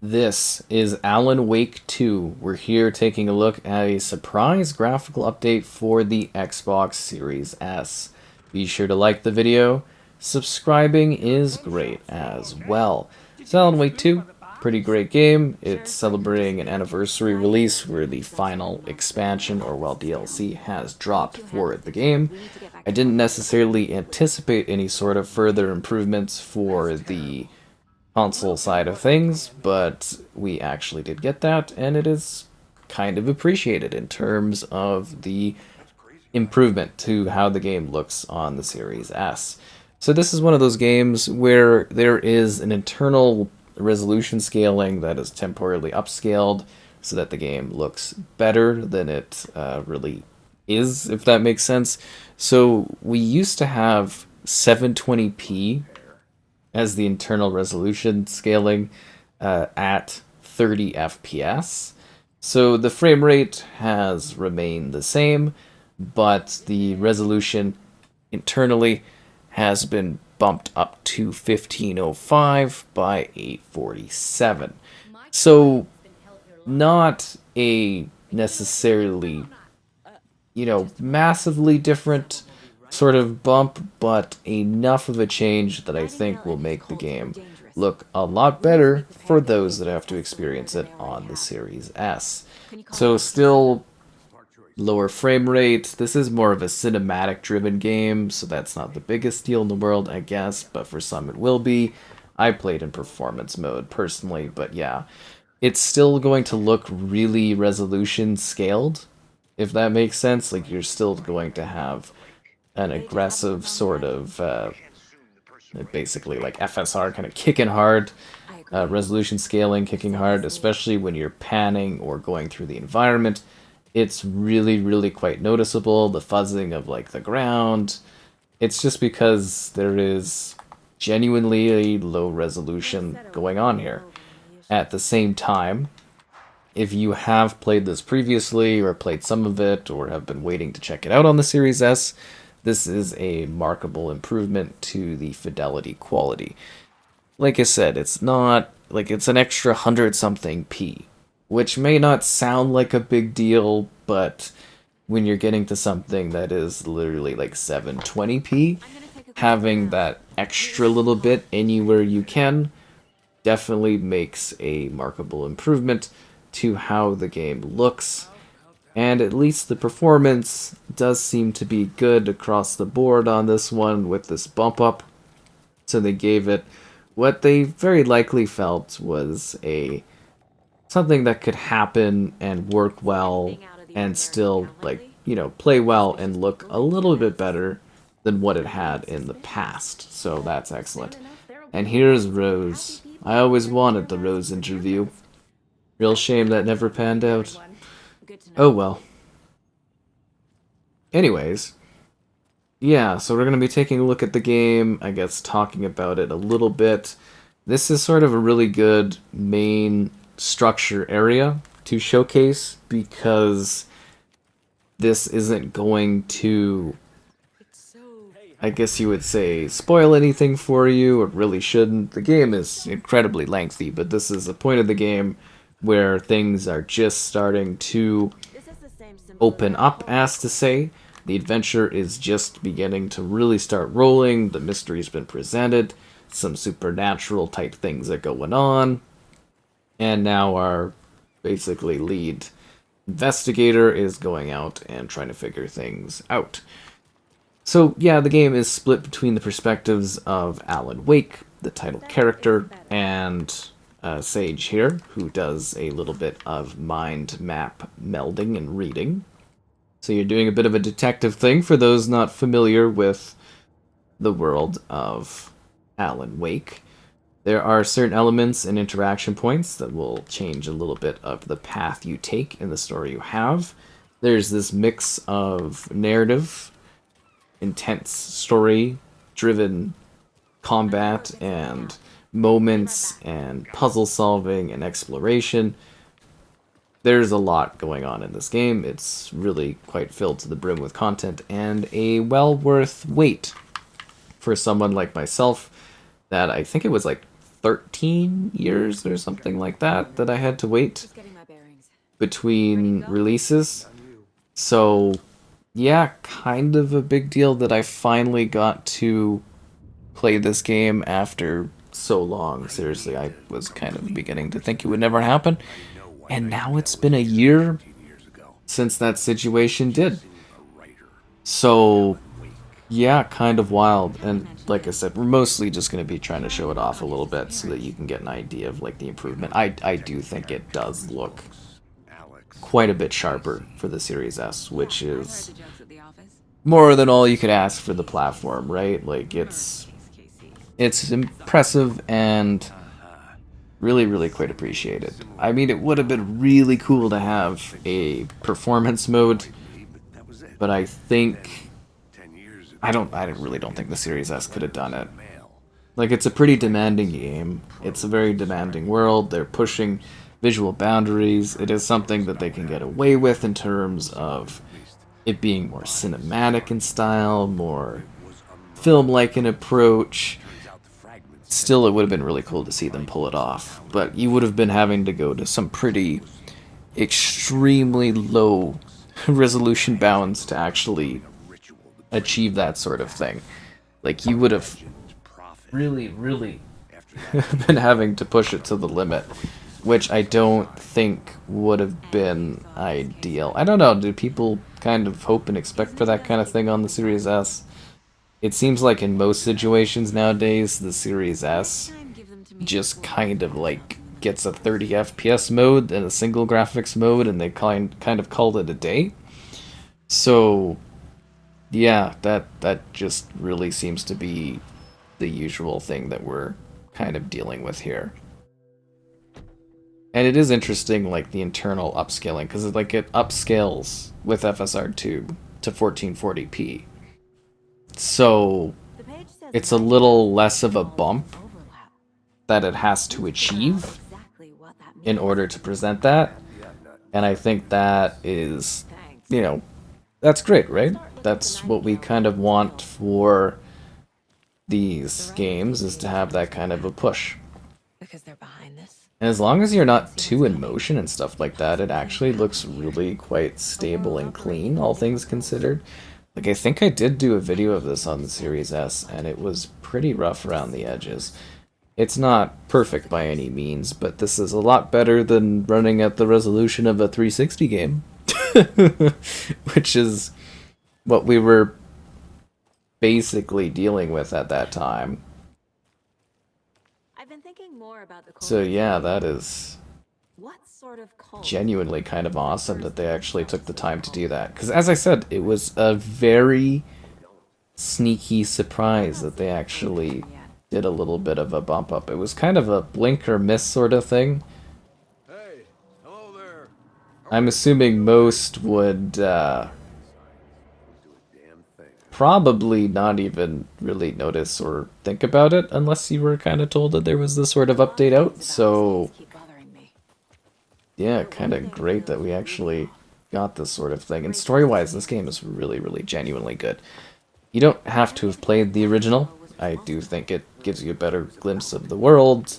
This is Alan Wake 2. We're here taking a look at a surprise graphical update for the Xbox Series S. Be sure to like the video. Subscribing is great as well. So Alan Wake 2, pretty great game. It's celebrating an anniversary release where the final expansion, or well, DLC, has dropped for the game. I didn't necessarily anticipate any sort of further improvements for the console side of things, but we actually did get that, and it is kind of appreciated in terms of the improvement to how the game looks on the Series S. So this is one of those games where there is an internal resolution scaling that is temporarily upscaled so that the game looks better than it really is, if that makes sense. So we used to have 720p as the internal resolution scaling at 30 FPS. So the frame rate has remained the same, but the resolution internally has been bumped up to 1505 by 847. So not a necessarily, massively different sort of bump, but enough of a change that I think will make the game look a lot better for those that have to experience it on the Series S. So still lower frame rate. This is more of a cinematic driven game, so that's not the biggest deal in the world, I guess, but for some it will be. I played in performance mode personally, but yeah, it's still going to look really resolution scaled, if that makes sense. Like, you're still going to have an aggressive sort of basically like FSR kind of kicking hard, resolution scaling kicking hard, especially when you're panning or going through the environment. It's really, really quite noticeable. The fuzzing of like the ground. It's just because there is genuinely a low resolution going on here. At the same time, if you have played this previously or played some of it or have been waiting to check it out on the Series S, this is a markable improvement to the fidelity quality. Like I said, it's not like it's an extra 100 something p, which may not sound like a big deal, but when you're getting to something that is literally like 720p, having that extra little bit anywhere you can definitely makes a markable improvement to how the game looks. And at least the performance does seem to be good across the board on this one with this bump up. So they gave it what they very likely felt was a something that could happen and work well and still, like, play well and look a little bit better than what it had in the past. So that's excellent. And here's Rose. I always wanted the Rose interview. Real shame that never panned out. Oh well. Anyways, yeah, so we're going to be taking a look at the game, I guess talking about it a little bit. This is sort of a really good main structure area to showcase because this isn't going to, I guess you would say, spoil anything for you. It really shouldn't. The game is incredibly lengthy, but this is a point of the game where things are just starting to open up, as to say. The adventure is just beginning to really start rolling. The mystery's been presented. Some supernatural type things are going on. And now our basically lead investigator is going out and trying to figure things out. So yeah, the game is split between the perspectives of Alan Wake, the title character, and Sage here, who does a little bit of mind map melding and reading. So you're doing a bit of a detective thing for those not familiar with the world of Alan Wake. There are certain elements and interaction points that will change a little bit of the path you take in the story you have. There's this mix of narrative, intense story-driven combat and moments and puzzle solving and exploration. There's a lot going on in this game. It's really quite filled to the brim with content and a well worth wait for someone like myself that I think it was like 13 years or something like that I had to wait between releases. So, yeah, kind of a big deal that I finally got to play this game after so long. Seriously, I was kind of beginning to think it would never happen. And now it's been a year since that situation did. So, yeah, kind of wild. And like I said, we're mostly just going to be trying to show it off a little bit so that you can get an idea of like the improvement. I do think it does look quite a bit sharper for the Series S, which is more than all you could ask for the platform, right? Like it's impressive and really, really quite appreciated. I mean, it would have been really cool to have a performance mode, but I really don't think the Series S could have done it. Like, it's a pretty demanding game. It's a very demanding world. They're pushing visual boundaries. It is something that they can get away with in terms of it being more cinematic in style, more film-like in approach. Still, it would have been really cool to see them pull it off. But you would have been having to go to some pretty extremely low resolution bounds to actually achieve that sort of thing. Like, you would have really, really been having to push it to the limit, which I don't think would have been ideal. I don't know, do people kind of hope and expect for that kind of thing on the Series S? It seems like in most situations nowadays, the Series S just kind of like gets a 30 FPS mode and a single graphics mode, and they kind of called it a day. So, yeah, that just really seems to be the usual thing that we're kind of dealing with here. And it is interesting, like, the internal upscaling, because like it upscales with FSR2 to 1440p. So it's a little less of a bump that it has to achieve in order to present that. And I think that is, that's great, right? That's what we kind of want for these games, is to have that kind of a push. And as long as you're not too in motion and stuff like that, it actually looks really quite stable and clean, all things considered. Like, I think I did do a video of this on the Series S, and it was pretty rough around the edges. It's not perfect by any means, but this is a lot better than running at the resolution of a 360 game. Which is what we were basically dealing with at that time. So yeah, that is genuinely kind of awesome that they actually took the time to do that. Because as I said, it was a very sneaky surprise that they actually did a little bit of a bump up. It was kind of a blink or miss sort of thing. Hey, hello there. I'm assuming most would probably not even really notice or think about it unless you were kind of told that there was this sort of update out. So yeah, kind of great that we actually got this sort of thing. And story-wise, this game is really, really genuinely good. You don't have to have played the original. I do think it gives you a better glimpse of the world,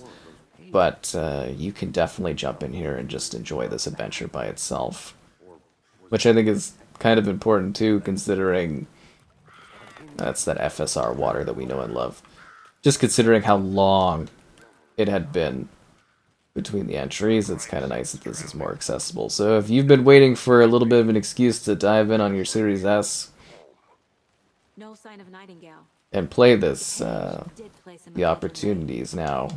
but you can definitely jump in here and just enjoy this adventure by itself. Which I think is kind of important too, considering that's that FSR water that we know and love. Just considering how long it had been between the entries, it's kind of nice that this is more accessible. So if you've been waiting for a little bit of an excuse to dive in on your Series S and play this, the opportunity is now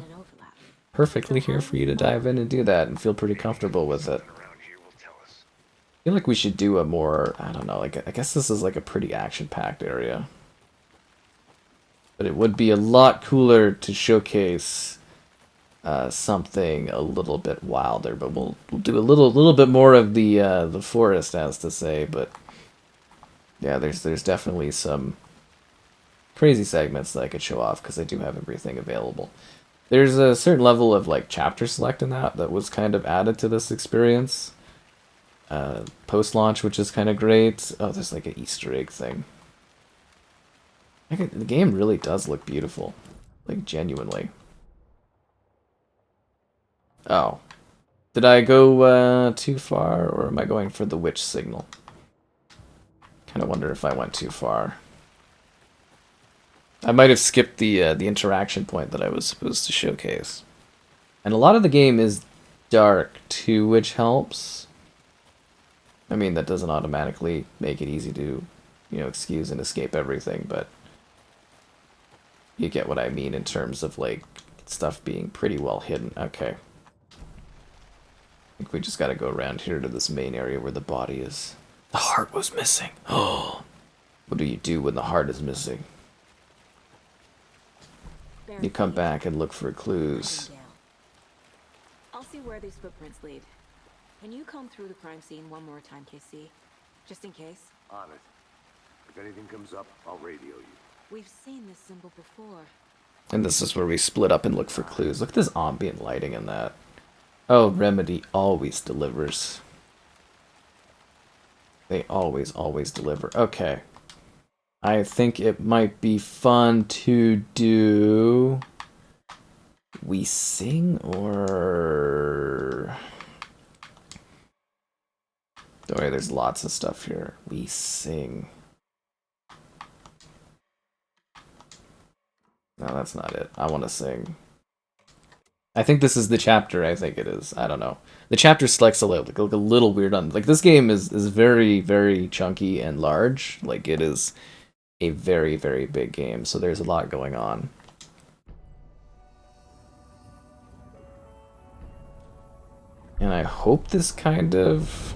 perfectly here for you to dive in and do that and feel pretty comfortable with it. I feel like we should do a more, I don't know, like, I guess this is like a pretty action-packed area. But it would be a lot cooler to showcase something a little bit wilder. But we'll do a little bit more of the forest, as to say. But yeah, there's definitely some crazy segments that I could show off because I do have everything available. There's a certain level of like chapter select in that was kind of added to this experience post-launch, which is kind of great. Oh, there's like an Easter egg thing. The game really does look beautiful, like genuinely. Oh. Did I go too far, or am I going for the witch signal? Kind of wonder if I went too far. I might have skipped the interaction point that I was supposed to showcase. And a lot of the game is dark too, which helps. I mean, that doesn't automatically make it easy to, excuse and escape everything, but you get what I mean in terms of, like, stuff being pretty well hidden. Okay. I think we just gotta go around here to this main area where the body is. The heart was missing. Oh, what do you do when the heart is missing? You come back and look for clues. I'll see where these footprints lead. Can you comb through the crime scene one more time, KC? Just in case? On it. If anything comes up, I'll radio you. We've seen this symbol before. And this is where we split up and look for clues. Look at this ambient lighting in that. Oh, Remedy always delivers. They always deliver. Okay. I think it might be fun to do... We sing, or... Don't worry, there's lots of stuff here. We sing. No, that's not it. I want to sing. I think this is the chapter. I think it is. I don't know. The chapter selects a little weird on... Like, this game is very, very chunky and large. Like, it is a very, very big game. So there's a lot going on. And I hope this kind of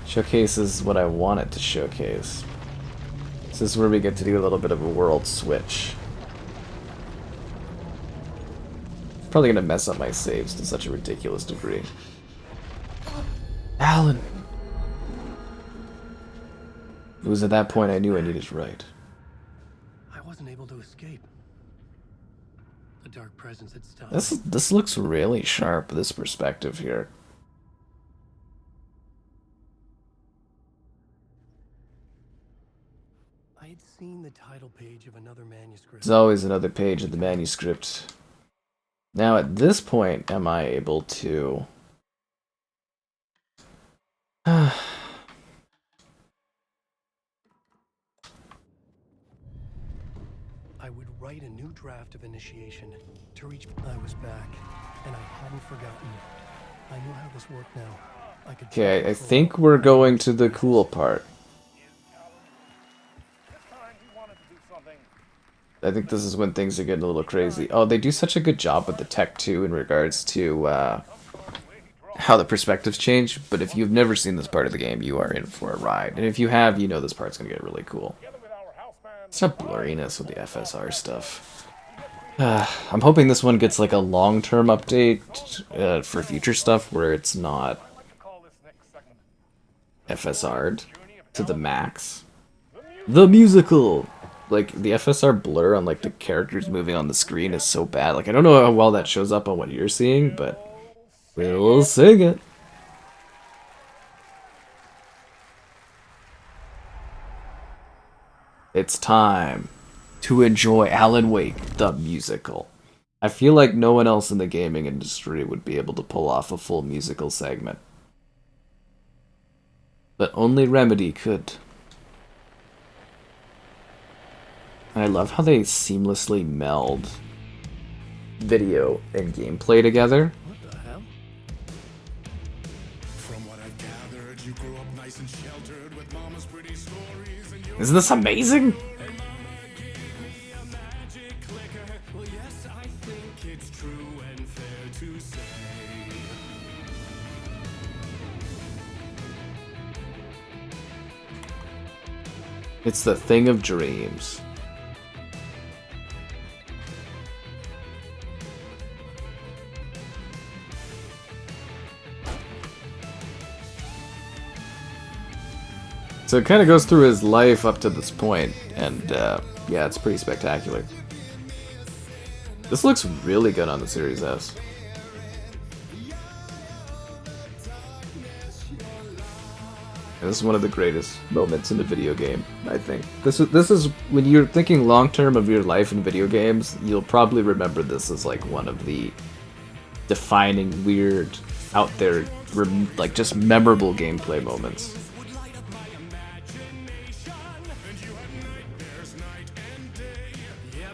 showcases what I want it to showcase. This is where we get to do a little bit of a world switch. Probably gonna mess up my saves to such a ridiculous degree. Alan! It was at that point I knew I needed to write. I wasn't able to escape. The dark presence had stopped. This looks really sharp, this perspective here. I had seen the title page of another manuscript. There's always another page of the manuscript. Now at this point, am I able to... I would write a new draft of initiation to reach... I was back, and I hadn't forgotten. I knew how this worked now. I could... Okay, I think we're going to the cool part. I think this is when things are getting a little crazy. Oh, they do such a good job with the tech, too, in regards to how the perspectives change. But if you've never seen this part of the game, you are in for a ride. And if you have, you know this part's going to get really cool. Such blurriness with the FSR stuff. I'm hoping this one gets like a long-term update for future stuff where it's not FSR'd to the max. The musical! Like, the FSR blur on, like, the characters moving on the screen is so bad. Like, I don't know how well that shows up on what you're seeing, but we'll sing it. It's time to enjoy Alan Wake, the musical. I feel like no one else in the gaming industry would be able to pull off a full musical segment. But only Remedy could. I love how they seamlessly meld video and gameplay together. What the hell? From what I've gathered, you grew up nice and sheltered with mama's pretty stories and your Isn't this amazing? magic clicker. Well, yes, I think it's true and fair to say. It's the thing of dreams. So it kind of goes through his life up to this point, and yeah, it's pretty spectacular. This looks really good on the Series S. This is one of the greatest moments in a video game, I think. This is when you're thinking long term of your life in video games, you'll probably remember this as like one of the defining, weird, out there, like just memorable gameplay moments.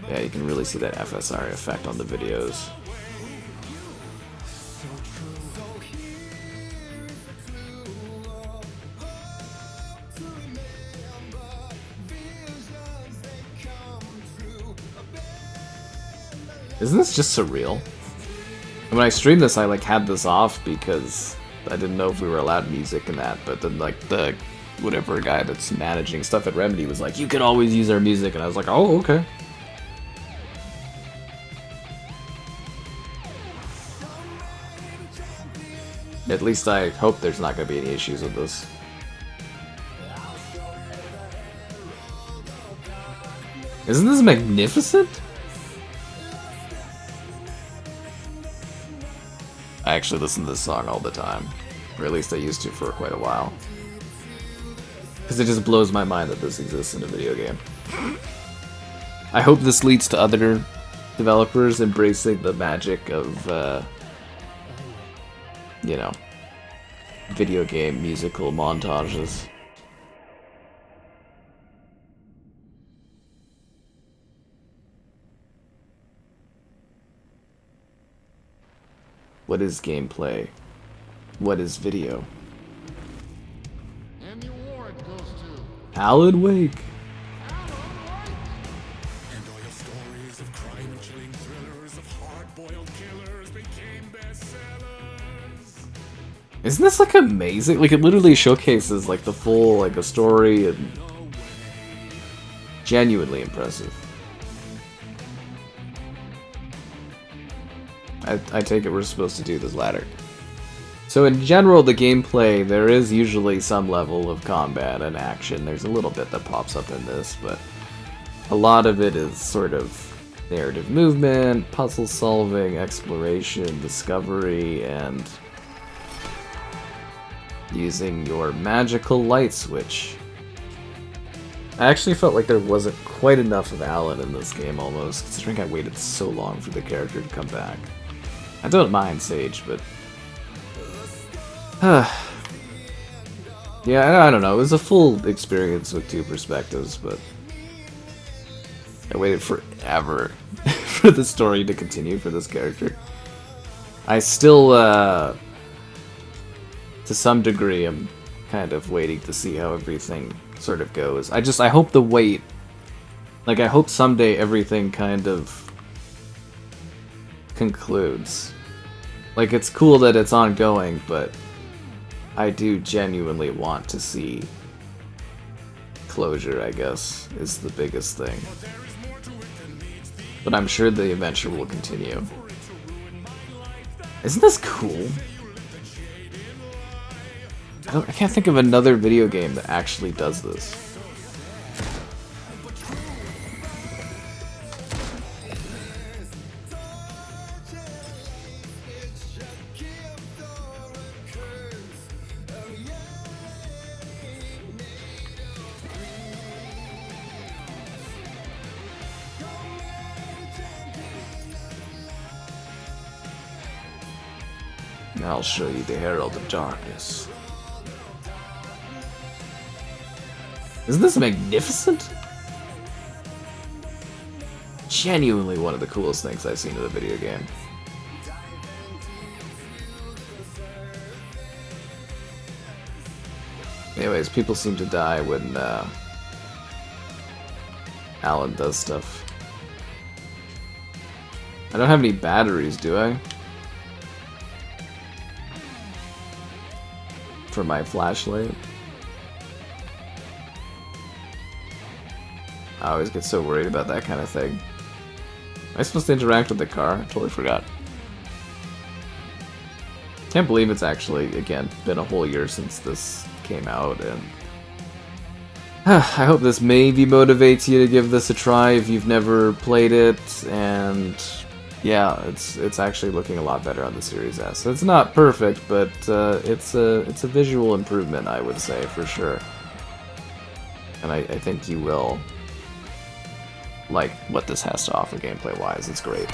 Yeah, you can really see that FSR effect on the videos. Isn't this just surreal? And when I streamed this, I like had this off because I didn't know if we were allowed music in that, but then like the whatever guy that's managing stuff at Remedy was like, you can always use our music, and I was like, oh, okay. At least I hope there's not going to be any issues with this. Isn't this magnificent? I actually listen to this song all the time. Or at least I used to for quite a while. Because it just blows my mind that this exists in a video game. I hope this leads to other developers embracing the magic of, you know, video game musical montages. What is gameplay? What is video? And the award goes to Alan Wake. And all your stories of crime-chilling thrillers of hard-boiled killers became bestsellers. Isn't this like amazing? Like it literally showcases like the full like a story and genuinely impressive. I take it we're supposed to do this ladder. So in general, the gameplay, there is usually some level of combat and action. There's a little bit that pops up in this, but a lot of it is sort of narrative movement, puzzle solving, exploration, discovery, and using your magical light switch. I actually felt like there wasn't quite enough of Alan in this game almost, considering I waited so long for the character to come back. I don't mind Sage, but... yeah, I don't know. It was a full experience with two perspectives, but... I waited forever for the story to continue for this character. I still, to some degree, am kind of waiting to see how everything sort of goes. I hope the wait... Like, I hope someday everything kind of concludes. Like, it's cool that it's ongoing, but I do genuinely want to see closure, I guess, is the biggest thing. But I'm sure the adventure will continue. Isn't this cool? I can't think of another video game that actually does this. I'll show you the Herald of Darkness. Isn't this magnificent? Genuinely one of the coolest things I've seen in a video game. Anyways, people seem to die when Alan does stuff. I don't have any batteries, do I? For my flashlight. I always get so worried about that kind of thing. Am I supposed to interact with the car? I totally forgot. Can't believe it's actually, again, been a whole year since this came out, and I hope this maybe motivates you to give this a try if you've never played it, and Yeah, it's actually looking a lot better on the Series S. It's not perfect, but it's a visual improvement, I would say, for sure. And I think you will like what this has to offer gameplay-wise. It's great.